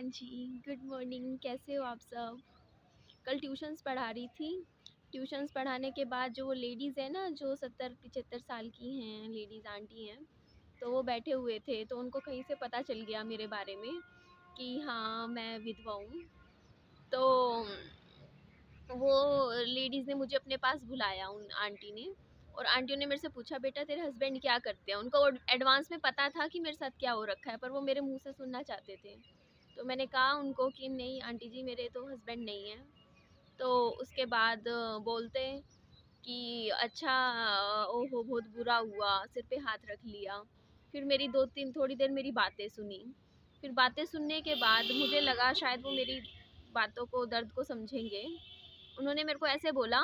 जी, good morning, कैसे हो आप सब? कल ट्यूशन्स पढ़ा रही थी। ट्यूशन्स पढ़ाने के बाद जो वो लेडीज़ हैं ना, जो 70-75 साल की हैं, लेडीज़ आंटी हैं, तो वो बैठे हुए थे, तो उनको कहीं से पता चल गया मेरे बारे में कि हाँ, मैं विधवा हूँ। तो वो लेडीज़ ने मुझे अपने पास बुलाया, उन आंटी ने, और आंटियों ने मेरे से पूछा, बेटा तेरे हस्बैंड क्या करते हैं? उनको एडवांस में पता था कि मेरे साथ क्या हो रखा है, पर वो मेरे मुँह से सुनना चाहते थे। तो मैंने कहा उनको कि नहीं आंटी जी, मेरे तो हस्बैंड नहीं हैं। तो उसके बाद बोलते कि अच्छा, ओहो बहुत बुरा हुआ, सिर पे हाथ रख लिया। फिर मेरी 2-3 थोड़ी देर मेरी बातें सुनी। फिर बातें सुनने के बाद मुझे लगा शायद वो मेरी बातों को, दर्द को समझेंगे। उन्होंने मेरे को ऐसे बोला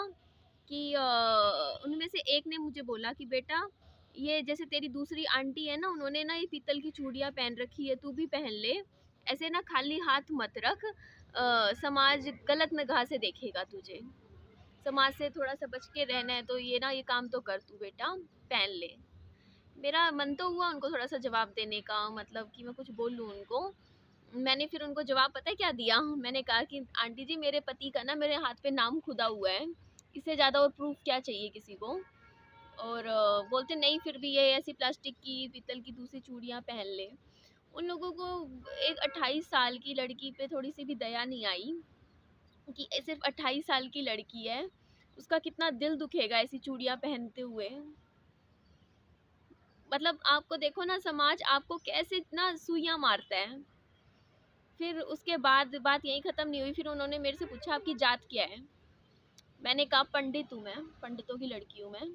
कि उनमें से एक ने मुझे बोला कि बेटा, ये जैसे तेरी दूसरी आंटी है ना, उन्होंने ना ये पीतल की चूड़ियाँ पहन रखी है, तू भी पहन ले। ऐसे ना खाली हाथ मत रख, समाज गलत निगाह से देखेगा तुझे। समाज से थोड़ा सा बच के रहना है तो ये ना, ये काम तो कर तू बेटा, पहन ले। मेरा मन तो हुआ उनको थोड़ा सा जवाब देने का, मतलब कि मैं कुछ बोलूँ उनको। मैंने फिर उनको जवाब पता है क्या दिया? मैंने कहा कि आंटी जी, मेरे पति का ना मेरे हाथ पे नाम खुदा हुआ है, इससे ज़्यादा और प्रूफ क्या चाहिए किसी को? और बोलते नहीं, फिर भी ये ऐसी प्लास्टिक की, पीतल की दूसरी चूड़ियाँ पहन ले। उन लोगों को एक 28 साल की लड़की पे थोड़ी सी भी दया नहीं आई कि सिर्फ 28 साल की लड़की है, उसका कितना दिल दुखेगा ऐसी चूड़ियाँ पहनते हुए। मतलब आपको देखो ना, समाज आपको कैसे इतना सुइयाँ मारता है। फिर उसके बाद बात यहीं ख़त्म नहीं हुई। फिर उन्होंने मेरे से पूछा आपकी जात क्या है? मैंने कहा पंडित हूँ मैं, पंडितों की लड़की हूँ मैं।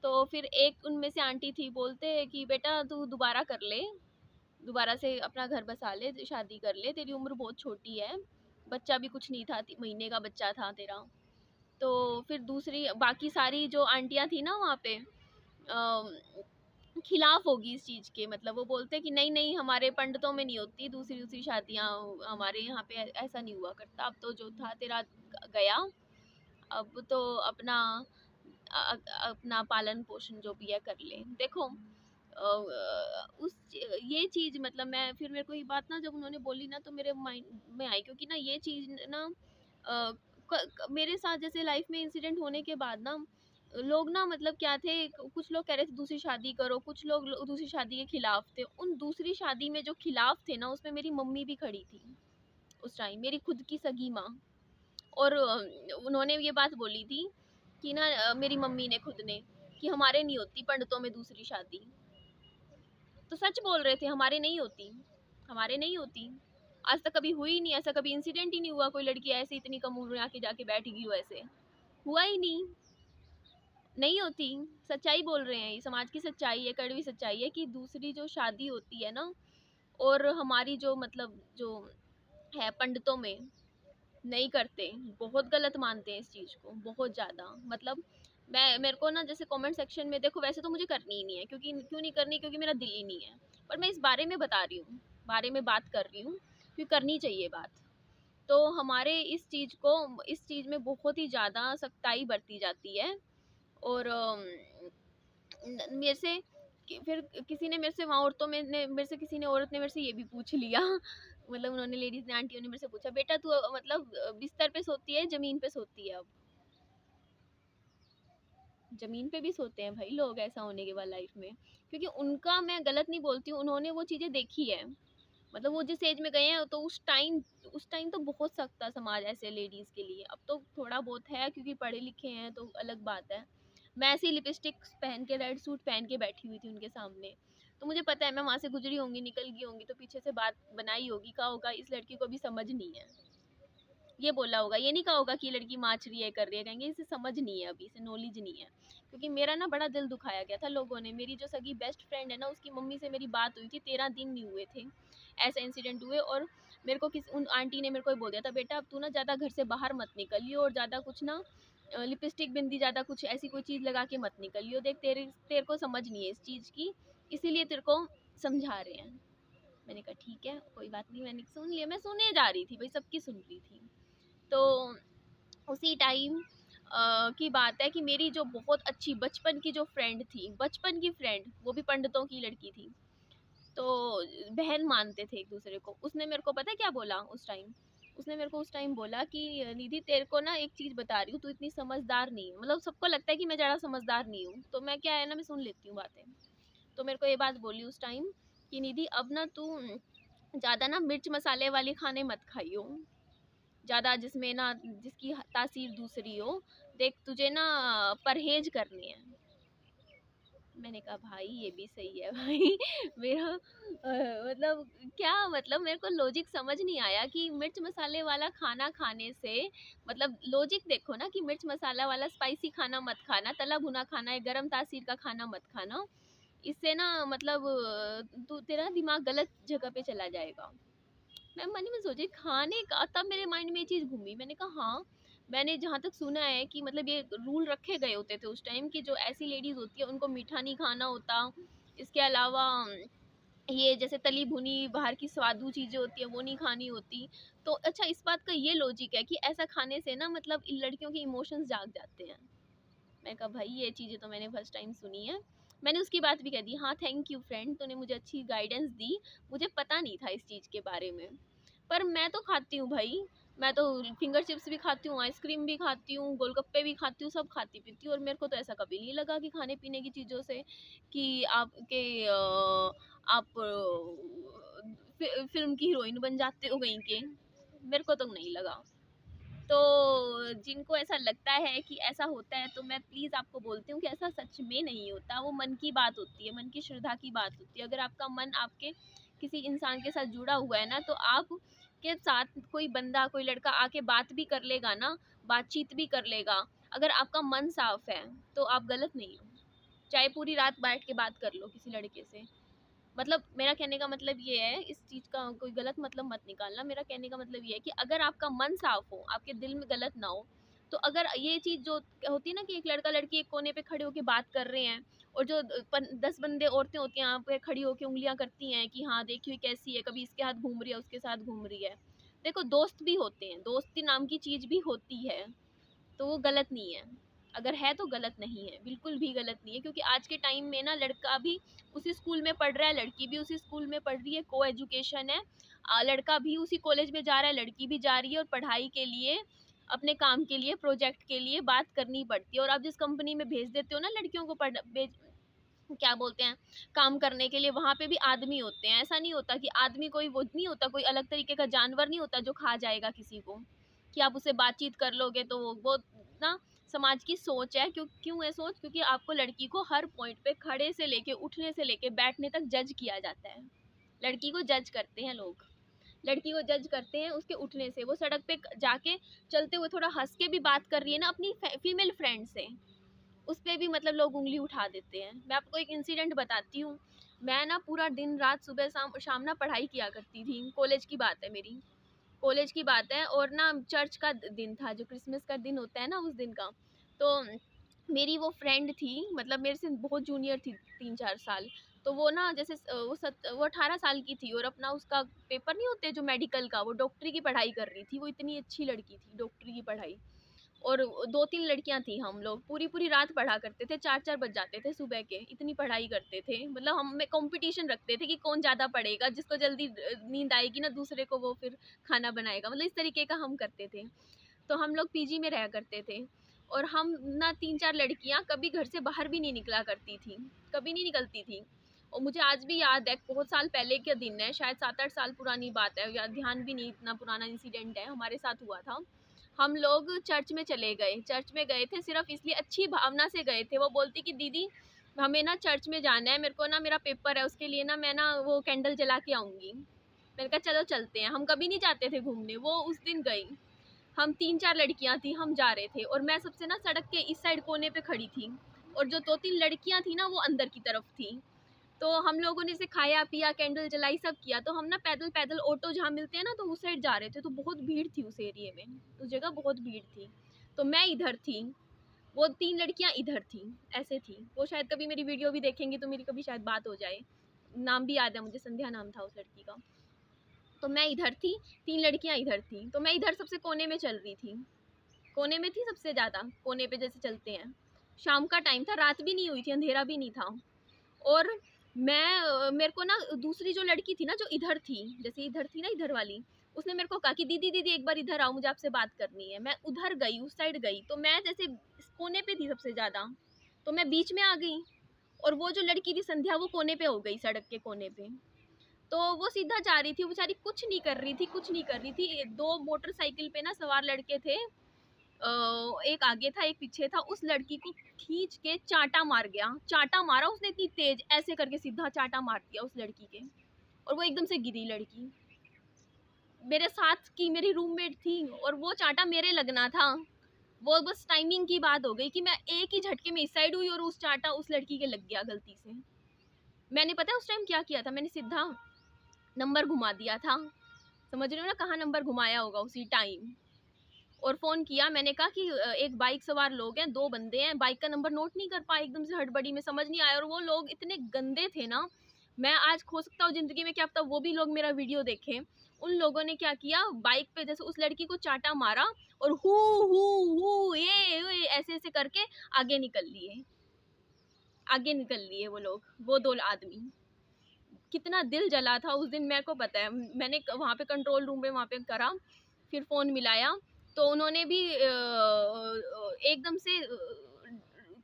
तो फिर एक उनमें से आंटी थी, बोलते हैं कि बेटा तू दोबारा कर ले, दोबारा से अपना घर बसा ले, शादी कर ले, तेरी उम्र बहुत छोटी है, बच्चा भी कुछ नहीं था, महीने का बच्चा था तेरा। तो फिर दूसरी बाकी सारी जो आंटियाँ थी ना वहाँ पे, खिलाफ होगी इस चीज़ के, मतलब वो बोलते हैं कि नहीं नहीं, हमारे पंडितों में नहीं होती दूसरी दूसरी शादियाँ, हमारे यहाँ पे ऐसा नहीं हुआ करता। अब तो जो था तेरा गया, अब तो अपना अपना पालन पोषण जो भी है कर ले। देखो ये चीज़, मतलब मैं फिर, मेरे को ये बात ना जब उन्होंने बोली ना, तो मेरे माइंड में आई, क्योंकि ना ये चीज़ ना मेरे साथ जैसे लाइफ में इंसिडेंट होने के बाद ना, लोग ना, मतलब क्या थे, कुछ लोग कह रहे थे दूसरी शादी करो, कुछ लोग दूसरी शादी के खिलाफ थे। उन दूसरी शादी में जो खिलाफ थे ना, उसमें मेरी मम्मी भी खड़ी थी उस टाइम, मेरी खुद की सगी माँ। और उन्होंने ये बात बोली थी कि ना, मेरी मम्मी ने खुद ने, कि हमारे नहीं होती पंडितों में दूसरी शादी। तो सच बोल रहे थे, हमारे नहीं होती, हमारे नहीं होती। आज तक कभी हुई नहीं, ऐसा कभी इंसिडेंट ही नहीं हुआ, कोई लड़की ऐसे इतनी कम उम्र में आके जाके बैठ गई हो, ऐसे हुआ ही नहीं, नहीं होती। सच्चाई बोल रहे हैं, ये समाज की सच्चाई है, कड़वी सच्चाई है कि दूसरी जो शादी होती है ना, और हमारी जो, मतलब जो है पंडितों में, नहीं करते, बहुत गलत मानते हैं इस चीज़ को, बहुत ज़्यादा। मतलब मेरे को ना, जैसे कमेंट सेक्शन में देखो, वैसे तो मुझे करनी ही नहीं है, क्योंकि क्यों नहीं करनी, क्योंकि मेरा दिल ही नहीं है, पर मैं इस बारे में बता रही हूँ, बारे में बात कर रही हूँ, क्योंकि करनी चाहिए बात। तो हमारे इस चीज़ को, इस चीज़ में बहुत ही ज़्यादा सख्ताई बरती जाती है। और मेरे से फिर किसी ने मेरे से, वहाँ औरतों में ने मेरे से, किसी ने, औरत ने मेरे से ये भी पूछ लिया मतलब उन्होंने, लेडीज़ ने, आंटियों ने मेरे से पूछा, बेटा तू मतलब बिस्तर पे सोती है, ज़मीन पे सोती है? अब ज़मीन पे भी सोते हैं भाई लोग, ऐसा होने के बाद लाइफ में, क्योंकि उनका, मैं गलत नहीं बोलती हूँ, उन्होंने वो चीज़ें देखी है। मतलब वो जिस एज में गए हैं, तो उस टाइम तो बहुत सख्त था समाज ऐसे लेडीज़ के लिए। अब तो थोड़ा बहुत है, क्योंकि पढ़े लिखे हैं तो अलग बात है। मैं ऐसे ही लिपस्टिक पहन के, रेड सूट पहन के बैठी हुई थी उनके सामने, तो मुझे पता है मैं वहाँ से गुजरी होंगी, निकल गई होंगी, तो पीछे से बात बनाई होगी, कहा होगा इस लड़की को भी समझ नहीं है, ये बोला होगा, ये नहीं कहा होगा कि ये लड़की माच रही है, कर रही है, कहेंगे इसे समझ नहीं है, अभी इसे नॉलेज नहीं है। क्योंकि मेरा ना बड़ा दिल दुखाया गया था लोगों ने। मेरी जो सगी बेस्ट फ्रेंड है ना, उसकी मम्मी से मेरी बात हुई थी, 13 दिन नहीं हुए थे ऐसा इंसिडेंट हुए, और मेरे को उन आंटी ने मेरे को बोल दिया था, बेटा अब तू ना ज़्यादा घर से बाहर मत निकलियो, और ज़्यादा कुछ ना, लिपस्टिक बिंदी ज़्यादा कुछ ऐसी कोई चीज़ लगा के मत निकलियो, देख तेरे को समझ नहीं है इस चीज़ की, इसीलिए तेरे को समझा रहे हैं। मैंने कहा ठीक है, कोई बात नहीं, मैंने सुन लिया, मैं सुने जा रही थी भाई, सबकी सुन रही थी। तो उसी टाइम की बात है कि मेरी जो बहुत अच्छी बचपन की जो फ्रेंड थी, बचपन की फ्रेंड, वो भी पंडितों की लड़की थी। तो बहन मानते थे एक दूसरे को। उसने मेरे को पता है क्या बोला उस टाइम? उसने मेरे को उस टाइम बोला कि निधि तेरे को ना एक चीज़ बता रही हूँ, तू इतनी समझदार नहीं है। मतलब सबको लगता है कि मैं ज़्यादा समझदार नहीं हूँ, तो मैं क्या है ना, मैं सुन लेती हूँ बातें। तो मेरे को ये बात बोली उस टाइम कि निधि अब ना तू ज़्यादा ना मिर्च मसाले वाले खाने मत खाइयो, ज़्यादा जिसमें ना जिसकी तासीर दूसरी हो। देख तुझे ना परहेज करने हैं। मैंने कहा भाई ये भी सही है भाई। मेरा मतलब क्या, मतलब मेरे को लॉजिक समझ नहीं आया कि मिर्च मसाले वाला खाना खाने से, मतलब लॉजिक देखो ना कि मिर्च मसाला वाला स्पाइसी खाना मत खाना, तला भुना खाना है, गरम तासीर का खाना मत खाना। इससे ना मतलब तू तेरा दिमाग गलत जगह पे चला जाएगा। मैं मन में सोची खाने का, तब मेरे माइंड में ये चीज़ घूमी। मैंने कहा हाँ, मैंने जहाँ तक सुना है कि मतलब ये रूल रखे गए होते थे उस टाइम कि जो ऐसी लेडीज होती है उनको मीठा नहीं खाना होता। इसके अलावा ये जैसे तली भुनी बाहर की स्वादु चीज़ें होती है वो नहीं खानी होती। तो अच्छा, इस बात का ये लॉजिक है कि ऐसा खाने से ना मतलब इन लड़कियों के इमोशंस जाग जाते हैं। मैं कहा भाई ये चीज़ें तो मैंने फर्स्ट टाइम सुनी है। मैंने उसकी बात भी कह दी, हाँ थैंक यू फ्रेंड, तूने मुझे अच्छी गाइडेंस दी, मुझे पता नहीं था इस चीज़ के बारे में। पर मैं तो खाती हूँ भाई, मैं तो फिंगर चिप्स भी खाती हूँ, आइसक्रीम भी खाती हूँ, गोलगप्पे भी खाती हूँ, सब खाती पीती हूँ। और मेरे को तो ऐसा कभी नहीं लगा कि खाने पीने की चीज़ों से कि आपके आप फिल्म की हीरोइन बन जाते हो कहीं के। मेरे को तो नहीं लगा। तो जिनको ऐसा लगता है कि ऐसा होता है, तो मैं प्लीज़ आपको बोलती हूँ कि ऐसा सच में नहीं होता। वो मन की बात होती है, मन की श्रद्धा की बात होती है। अगर आपका मन आपके किसी इंसान के साथ जुड़ा हुआ है ना, तो आप के साथ कोई बंदा, कोई लड़का आके बात भी कर लेगा ना, बातचीत भी कर लेगा। अगर आपका मन साफ है तो आप गलत नहीं हो। चाहे पूरी रात बैठ के बात कर लो किसी लड़के से। मतलब मेरा कहने का मतलब ये है, इस चीज़ का कोई गलत मतलब मत निकालना। मेरा कहने का मतलब ये है कि अगर आपका मन साफ हो, आपके दिल में गलत ना हो, तो अगर ये चीज़ जो होती है ना कि एक लड़का लड़की एक कोने पे खड़े होके बात कर रहे हैं, और जो 10 बंदे औरतें होती हैं यहाँ पे खड़ी होके उंगलियां करती हैं कि हाँ देखिए कैसी है, कभी इसके हाथ घूम रही है, उसके साथ घूम रही है। देखो दोस्त भी होते हैं, दोस्ती नाम की चीज़ भी होती है, तो वो गलत नहीं है। अगर है तो गलत नहीं है, बिल्कुल भी गलत नहीं है। क्योंकि आज के टाइम में ना लड़का भी उसी स्कूल में पढ़ रहा है, लड़की भी उसी स्कूल में पढ़ रही है, को एजुकेशन है। लड़का भी उसी कॉलेज में जा रहा है, लड़की भी जा रही है, और पढ़ाई के लिए, अपने काम के लिए, प्रोजेक्ट के लिए बात करनी पड़ती है। और आप जिस कंपनी में भेज देते हो ना लड़कियों को क्या बोलते हैं, काम करने के लिए, वहाँ पे भी आदमी होते हैं। ऐसा नहीं होता कि आदमी कोई वो नहीं होता, कोई अलग तरीके का जानवर नहीं होता जो खा जाएगा किसी को, कि आप उससे बातचीत कर लोगे तो वो ना समाज की सोच है। क्यों है सोच? क्योंकि आपको लड़की को हर पॉइंट पे खड़े से लेके, उठने से लेके, बैठने तक जज किया जाता है। लड़की को जज करते हैं लोग, लड़की को जज करते हैं उसके उठने से। वो सड़क पे जाके चलते हुए थोड़ा हंस के भी बात कर रही है ना अपनी फीमेल फ्रेंड से, उस पे भी मतलब लोग उंगली उठा देते हैं। मैं आपको एक इंसिडेंट बताती हूँ। मैं ना पूरा दिन रात सुबह शाम शाम ना पढ़ाई किया करती थी। कॉलेज की बात है मेरी, कॉलेज की बात है। और ना चर्च का दिन था, जो क्रिसमस का दिन होता है ना, उस दिन का। तो मेरी वो फ्रेंड थी, मतलब मेरे से बहुत जूनियर थी 3-4 साल। तो वो ना जैसे वो 18 साल की थी, और अपना उसका पेपर नहीं होते जो मेडिकल का, वो डॉक्टरी की पढ़ाई कर रही थी। वो इतनी अच्छी लड़की थी, डॉक्टरी की पढ़ाई। और 2-3 लड़कियां थी, हम लोग पूरी पूरी रात पढ़ा करते थे, 4-4 बज जाते थे सुबह के, इतनी पढ़ाई करते थे। मतलब हम में कंपटीशन रखते थे कि कौन ज़्यादा पढ़ेगा, जिसको जल्दी नींद आएगी ना दूसरे को, वो फिर खाना बनाएगा। मतलब इस तरीके का हम करते थे। तो हम लोग पीजी में रहा करते थे, और हम ना 3-4 लड़कियां कभी घर से बाहर भी नहीं निकला करती थी, कभी नहीं निकलती थी। और मुझे आज भी याद है, बहुत साल पहले का दिन है, शायद 7-8 साल पुरानी बात है, या ध्यान भी नहीं, इतना पुराना इंसिडेंट है, हमारे साथ हुआ था। हम लोग चर्च में चले गए, चर्च में गए थे सिर्फ इसलिए, अच्छी भावना से गए थे। वो बोलती कि दीदी हमें ना चर्च में जाना है, मेरे को ना मेरा पेपर है, उसके लिए ना मैं ना वो कैंडल जला के आऊँगी। मैंने कहा चलो चलते हैं। हम कभी नहीं जाते थे घूमने, वो उस दिन गई। हम 3-4 लड़कियां थी, हम जा रहे थे, और मैं सबसे ना सड़क के इस साइड कोने पे खड़ी थी, और जो 2-3 लड़कियां थी ना वो अंदर की तरफ थी। तो हम लोगों ने से खाया पिया, कैंडल जलाई, सब किया। तो हम ना पैदल पैदल ऑटो जहाँ मिलते हैं ना, तो उस साइड जा रहे थे। तो बहुत भीड़ थी उस एरिए में, उस जगह बहुत भीड़ थी। तो मैं इधर थी, वो 3 लड़कियां इधर थी, ऐसे थी। वो शायद कभी मेरी वीडियो भी देखेंगी तो मेरी कभी शायद बात हो जाए। नाम भी याद है मुझे, संध्या नाम था उस लड़की का। तो मैं इधर थी, 3 लड़कियां इधर थी, तो मैं इधर सबसे कोने में चल रही थी, कोने में थी सबसे ज़्यादा, कोने पे जैसे चलते हैं। शाम का टाइम था, रात भी नहीं हुई थी, अंधेरा भी नहीं था। और मेरे को ना दूसरी जो लड़की थी ना, जो इधर थी, जैसे इधर थी ना, इधर वाली, उसने मेरे को कहा कि दीदी दीदी एक बार इधर आओ, मुझे आपसे बात करनी है। मैं उधर गई, उस साइड गई, तो मैं जैसे कोने पे थी सबसे ज्यादा, तो मैं बीच में आ गई, और वो जो लड़की थी संध्या, वो कोने पे हो गई, सड़क के कोने पे। तो वो सीधा जा रही थी, वो बेचारी कुछ नहीं कर रही थी, कुछ नहीं कर रही थी। दो मोटरसाइकिल पे ना सवार लड़के थे, एक आगे था एक पीछे था, उस लड़की को खींच के चांटा मार गया, चांटा मारा उसने इतनी तेज, ऐसे करके सीधा चांटा मार दिया उस लड़की के, और वो एकदम से गिरी लड़की। मेरे साथ की मेरी रूममेट थी, और वो चांटा मेरे लगना था। वो बस टाइमिंग की बात हो गई कि मैं एक ही झटके में इस साइड हुई, और उस चांटा उस लड़की के लग गया गलती से। मैंने पता है उस टाइम क्या किया था, मैंने सीधा नंबर घुमा दिया था, समझ रहे हो ना, कहाँ नंबर घुमाया होगा उसी टाइम, और फोन किया। मैंने कहा कि एक बाइक सवार लोग हैं, दो बंदे हैं, बाइक का नंबर नोट नहीं कर पाए, एकदम से हड़बड़ी में समझ नहीं आया, और वो लोग इतने गंदे थे ना, मैं आज खो सकता हूँ जिंदगी में, क्या पता वो भी लोग मेरा वीडियो देखें। उन लोगों ने क्या किया, बाइक पे जैसे उस लड़की को चांटा मारा, और हु ये ऐसे ऐसे करके आगे निकल लिए, आगे निकल लिए वो लोग, वो दो आदमी। कितना दिल जला था उस दिन, मेरे को पता है। मैंने वहाँ पे कंट्रोल रूम में वहाँ पे करा, फिर फ़ोन मिलाया, तो उन्होंने भी एकदम से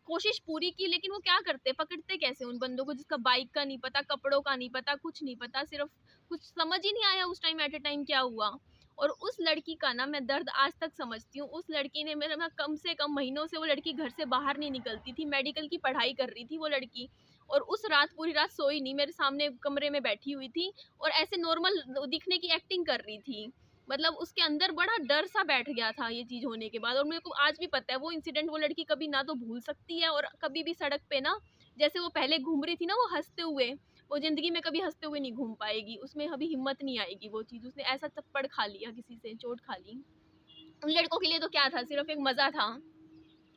कोशिश पूरी की, लेकिन वो क्या करते, पकड़ते कैसे उन बंदों को, जिसका बाइक का नहीं पता, कपड़ों का नहीं पता, कुछ नहीं पता, सिर्फ कुछ समझ ही नहीं आया उस टाइम एट ए टाइम क्या हुआ। और उस लड़की का ना मैं दर्द आज तक समझती हूँ। उस लड़की ने मेरे ना कम से कम महीनों से वो लड़की घर से बाहर नहीं निकलती थी, मेडिकल की पढ़ाई कर रही थी वो लड़की, और उस रात पूरी रात सोई नहीं, मेरे सामने कमरे में बैठी हुई थी, और ऐसे नॉर्मल दिखने की एक्टिंग कर रही थी। मतलब उसके अंदर बड़ा डर सा बैठ गया था ये चीज़ होने के बाद, और मेरे को आज भी पता है वो इंसिडेंट, वो लड़की कभी ना तो भूल सकती है, और कभी भी सड़क पे ना, जैसे वो पहले घूम रही थी ना वो हंसते हुए, वो जिंदगी में कभी हंसते हुए नहीं घूम पाएगी, उसमें अभी हिम्मत नहीं आएगी वो चीज़। उसने ऐसा थप्पड़ खा लिया, किसी से चोट खा ली। उन लड़कों के लिए तो क्या था, सिर्फ एक मज़ा था,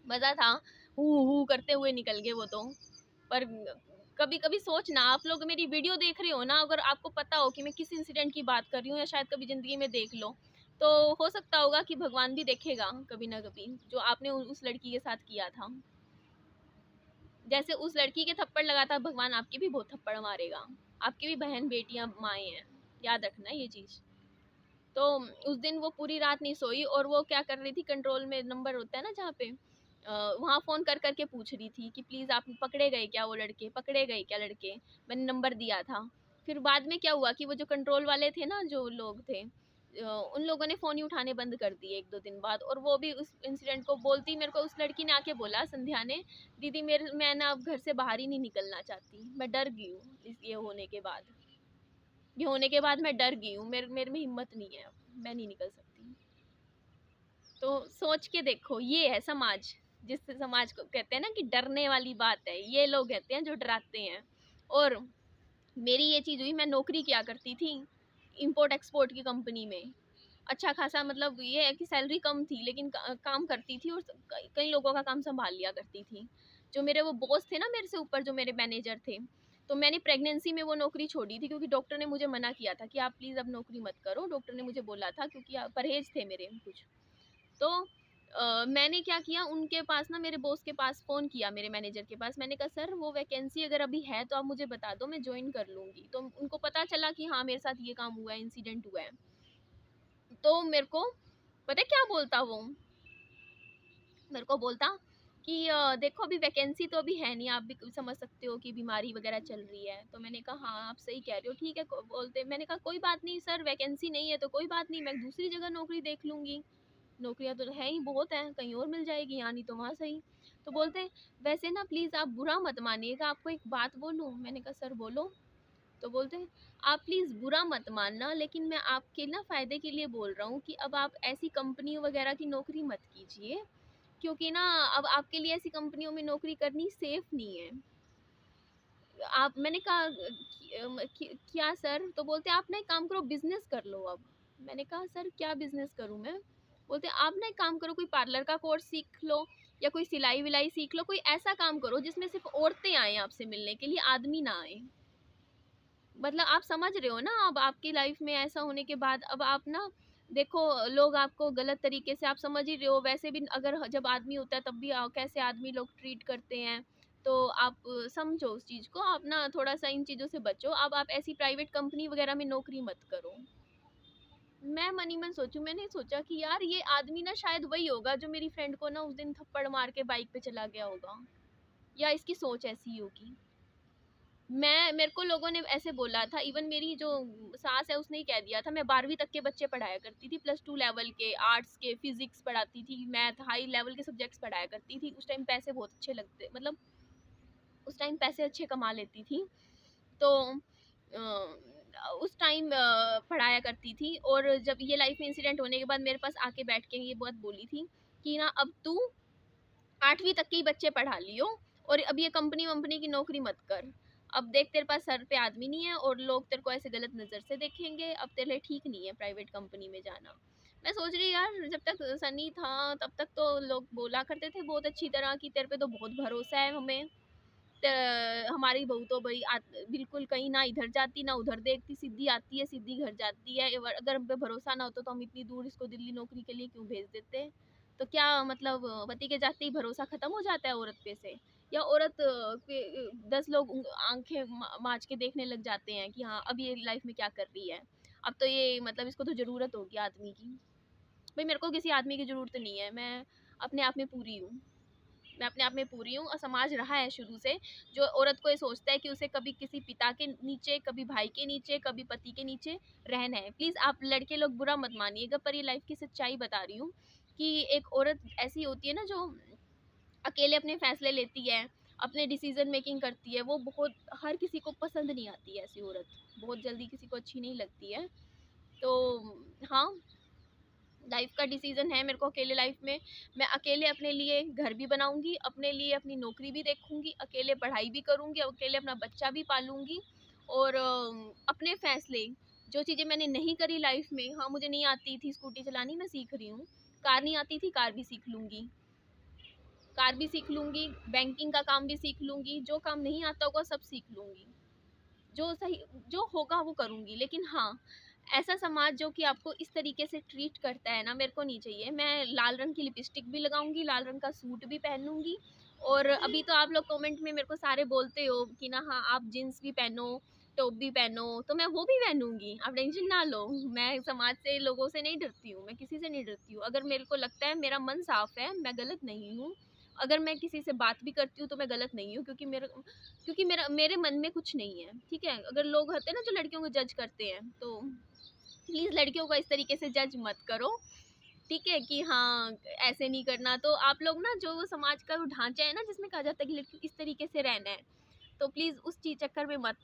मज़ा था, हु करते हुए निकल गए वो तो। पर कभी कभी सोचना, आप लोग मेरी वीडियो देख रहे हो ना, अगर आपको पता हो कि मैं किस इंसिडेंट की बात कर रही हूँ, या शायद कभी ज़िंदगी में देख लो, तो हो सकता होगा कि भगवान भी देखेगा कभी ना कभी, जो आपने उस लड़की के साथ किया था। जैसे उस लड़की के थप्पड़ लगाता, भगवान आपके भी बहुत थप्पड़ मारेगा। आपकी भी बहन बेटियां माएँ हैं, याद रखना ये चीज़। तो उस दिन वो पूरी रात नहीं सोई, और वो क्या कर रही थी, कंट्रोल में नंबर होता है ना जहाँ पे, वहाँ फ़ोन कर करके पूछ रही थी कि प्लीज़ आप पकड़े गए क्या, वो लड़के पकड़े गए क्या लड़के, मैंने नंबर दिया था। फिर बाद में क्या हुआ कि वो जो कंट्रोल वाले थे ना, जो लोग थे, उन लोगों ने फ़ोन ही उठाने बंद कर दिए एक दो दिन बाद, और वो भी उस इंसिडेंट को बोलती, मेरे को उस लड़की ने आके बोला, संध्या ने, दीदी मैं ना अब घर से बाहर ही नहीं निकलना चाहती, मैं डर गई हूँ ये होने के बाद, ये होने के बाद मैं डर गई हूँ, मेरे मेरे में हिम्मत नहीं है, मैं नहीं निकल सकती। तो सोच के देखो, ये है समाज, जिस समाज को कहते हैं ना कि डरने वाली बात है, ये लोग कहते हैं जो डराते हैं। और मेरी ये चीज़ हुई, मैं नौकरी किया करती थी इंपोर्ट एक्सपोर्ट की कंपनी में, अच्छा खासा, मतलब ये है कि सैलरी कम थी, लेकिन काम करती थी, और कई लोगों का काम संभाल लिया करती थी। जो मेरे वो बॉस थे ना, मेरे से ऊपर जो मेरे मैनेजर थे, तो मैंने प्रेगनेंसी में वो नौकरी छोड़ी थी, क्योंकि डॉक्टर ने मुझे मना किया था कि आप प्लीज़ अब नौकरी मत करो, डॉक्टर ने मुझे बोला था, क्योंकि परहेज थे मेरे कुछ। तो मैंने क्या किया, उनके पास ना, मेरे बॉस के पास फ़ोन किया, मेरे मैनेजर के पास, मैंने कहा सर वो वैकेंसी अगर अभी है तो आप मुझे बता दो, मैं ज्वाइन कर लूँगी। तो उनको पता चला कि हाँ मेरे साथ ये काम हुआ है, इंसिडेंट हुआ है। तो मेरे को पता है क्या बोलता वो, मेरे को बोलता कि देखो अभी वैकेंसी तो अभी है नहीं, आप भी समझ सकते हो कि बीमारी वगैरह चल रही है। तो मैंने कहा हाँ आप सही कह रहे हो, ठीक है। बोलते, मैंने कहा कोई बात नहीं सर, वैकेंसी नहीं है तो कोई बात नहीं, मैं दूसरी जगह नौकरी देख लूँगी, नौकरियाँ तो है ही बहुत हैं, कहीं और मिल जाएगी, यहाँ नहीं तो वहाँ सही। तो बोलते हैं वैसे ना प्लीज़ आप बुरा मत मानिएगा, आपको एक बात बोलूँ। मैंने कहा सर बोलो। तो बोलते हैं आप प्लीज़ बुरा मत मानना, लेकिन मैं आपके ना फ़ायदे के लिए बोल रहा हूँ कि अब आप ऐसी कंपनी वगैरह की नौकरी मत कीजिए, क्योंकि ना अब आपके लिए ऐसी कंपनियों में नौकरी करनी सेफ नहीं है। आप, मैंने कहा क्या सर? तो बोलते आप ना एक काम करो, बिजनेस कर लो अब। मैंने कहा सर क्या बिजनेस करूं मैं? बोलते आप ना एक काम करो, कोई पार्लर का कोर्स सीख लो, या कोई सिलाई विलाई सीख लो, कोई ऐसा काम करो जिसमें सिर्फ औरतें आए आपसे मिलने के लिए, आदमी ना आए। मतलब आप समझ रहे हो ना, अब आपकी लाइफ में ऐसा होने के बाद अब आप ना देखो, लोग आपको गलत तरीके से, आप समझ ही रहे हो, वैसे भी अगर जब आदमी होता है तब भी कैसे आदमी लोग ट्रीट करते हैं। तो आप समझो उस चीज़ को, आप ना थोड़ा-सा इन चीज़ों से बचो। अब आप ऐसी प्राइवेट कंपनी वगैरह में नौकरी मत करो। मैं मन ही मन सोचूँ, मैंने सोचा कि यार ये आदमी ना शायद वही होगा जो मेरी फ्रेंड को ना उस दिन थप्पड़ मार के बाइक पे चला गया होगा, या इसकी सोच ऐसी ही होगी। मेरे को लोगों ने ऐसे बोला था, इवन मेरी जो सास है उसने ही कह दिया था। मैं 12वीं तक के बच्चे पढ़ाया करती थी, +2 लेवल के, आर्ट्स के, फिजिक्स पढ़ाती थी, मैथ, हाई लेवल के सब्जेक्ट्स पढ़ाया करती थी। उस टाइम पैसे बहुत अच्छे लगते, मतलब उस टाइम पैसे अच्छे कमा लेती थी। तो उस टाइम पढ़ाया करती थी, और जब ये लाइफ में इंसिडेंट होने के बाद मेरे पास आके बैठ के ये बात बोली थी कि ना अब तू 8वीं तक के ही बच्चे पढ़ा लियो, और अब ये कंपनी वंपनी की नौकरी मत कर। अब देख तेरे पास सर पे आदमी नहीं है और लोग तेरे को ऐसे गलत नज़र से देखेंगे, अब तेरे लिए ठीक नहीं है प्राइवेट कंपनी में जाना। मैं सोच रही यार, जब तक सनी था तब तक तो लोग बोला करते थे बहुत अच्छी तरह कि तेरे पे तो बहुत भरोसा है हमें, हमारी बहू तो बड़ी बिल्कुल कहीं ना इधर जाती ना उधर देखती, सीधी आती है सीधी घर जाती है। अगर हम पे भरोसा ना होता तो हम इतनी दूर इसको दिल्ली नौकरी के लिए क्यों भेज देते। तो क्या मतलब पति के जाते ही भरोसा खत्म हो जाता है औरत पे से, या औरत पे 10 लोग आंखें माच के देखने लग जाते हैं कि हाँ अब ये लाइफ में क्या कर रही है, अब तो ये मतलब इसको तो ज़रूरत होगी आदमी की। भाई मेरे को किसी आदमी की ज़रूरत नहीं है, मैं अपने आप में पूरी हूँ। मैं अपने आप में पूरी हूँ, और समाज रहा है शुरू से जो औरत को ये सोचता है कि उसे कभी किसी पिता के नीचे, कभी भाई के नीचे, कभी पति के नीचे रहना है। प्लीज़ आप लड़के लोग बुरा मत मानिएगा, पर ये लाइफ की सच्चाई बता रही हूँ कि एक औरत ऐसी होती है ना जो अकेले अपने फैसले लेती है, अपने डिसीजन मेकिंग करती है, वो बहुत हर किसी को पसंद नहीं आती है। ऐसी औरत बहुत जल्दी किसी को अच्छी नहीं लगती है। तो हाँ, लाइफ का डिसीजन है मेरे को अकेले लाइफ में, मैं अकेले अपने लिए घर भी बनाऊंगी, अपने लिए अपनी नौकरी भी देखूंगी, अकेले पढ़ाई भी करूंगी, अकेले अपना बच्चा भी पालूंगी, और अपने फैसले, जो चीज़ें मैंने नहीं करी लाइफ में, हाँ मुझे नहीं आती थी स्कूटी चलानी, मैं सीख रही हूँ। कार नहीं आती थी, कार भी सीख लूंगी, कार भी सीख लूंगी, बैंकिंग का काम भी सीख लूंगी, जो काम नहीं आता होगा सब सीख लूंगी, जो सही जो होगा वो करूंगी। लेकिन हाँ, ऐसा समाज जो कि आपको इस तरीके से ट्रीट करता है ना, मेरे को नहीं चाहिए। मैं लाल रंग की लिपस्टिक भी लगाऊंगी, लाल रंग का सूट भी पहनूंगी, और अभी तो आप लोग कमेंट में मेरे को सारे बोलते हो कि ना हाँ आप जीन्स भी पहनो, टॉप भी पहनो, तो मैं वो भी पहनूंगी, आप टेंशन ना लो। मैं समाज से, लोगों से नहीं डरती हूँ, मैं किसी से नहीं डरती हूँ। अगर मेरे को लगता है, मेरा मन साफ है, मैं गलत नहीं हूँ, अगर मैं किसी से बात भी करती हूँ तो मैं गलत नहीं हूँ, क्योंकि मेरे मन में कुछ नहीं है, ठीक है। अगर लोग होते हैं ना जो लड़कियों को जज करते हैं, तो प्लीज़ लड़कियों को इस तरीके से जज मत करो, ठीक है, कि हाँ ऐसे नहीं करना। तो आप लोग ना, जो समाज का वो ढांचा है ना जिसमें कहा जाता है कि लड़कियों इस तरीके से रहना है, तो प्लीज़ उस चीज़ चक्कर में मत।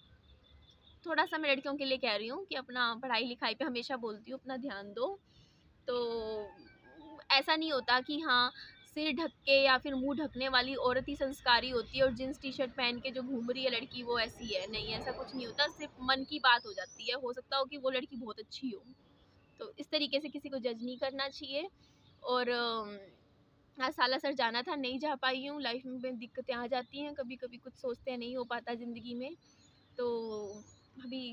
थोड़ा सा मैं लड़कियों के लिए कह रही हूँ कि अपना पढ़ाई लिखाई पे हमेशा बोलती हूँ, अपना ध्यान दो। तो ऐसा नहीं होता कि हाँ सिर ढक के या फिर मुंह ढकने वाली औरत ही संस्कारी होती है, और जींस टी शर्ट पहन के जो घूम रही है लड़की वो ऐसी है। नहीं, ऐसा कुछ नहीं होता, सिर्फ मन की बात हो जाती है। हो सकता हो कि वो लड़की बहुत अच्छी हो। तो इस तरीके से किसी को जज नहीं करना चाहिए। और आज सालासर जाना था, नहीं जा पाई हूँ, लाइफ में दिक्कतें आ जाती हैं, कभी कभी कुछ सोचते हैं नहीं हो पाता ज़िंदगी में। तो अभी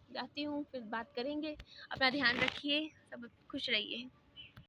जाती हूँ, फिर बात करेंगे। अपना ध्यान रखिए, सब खुश रहिए।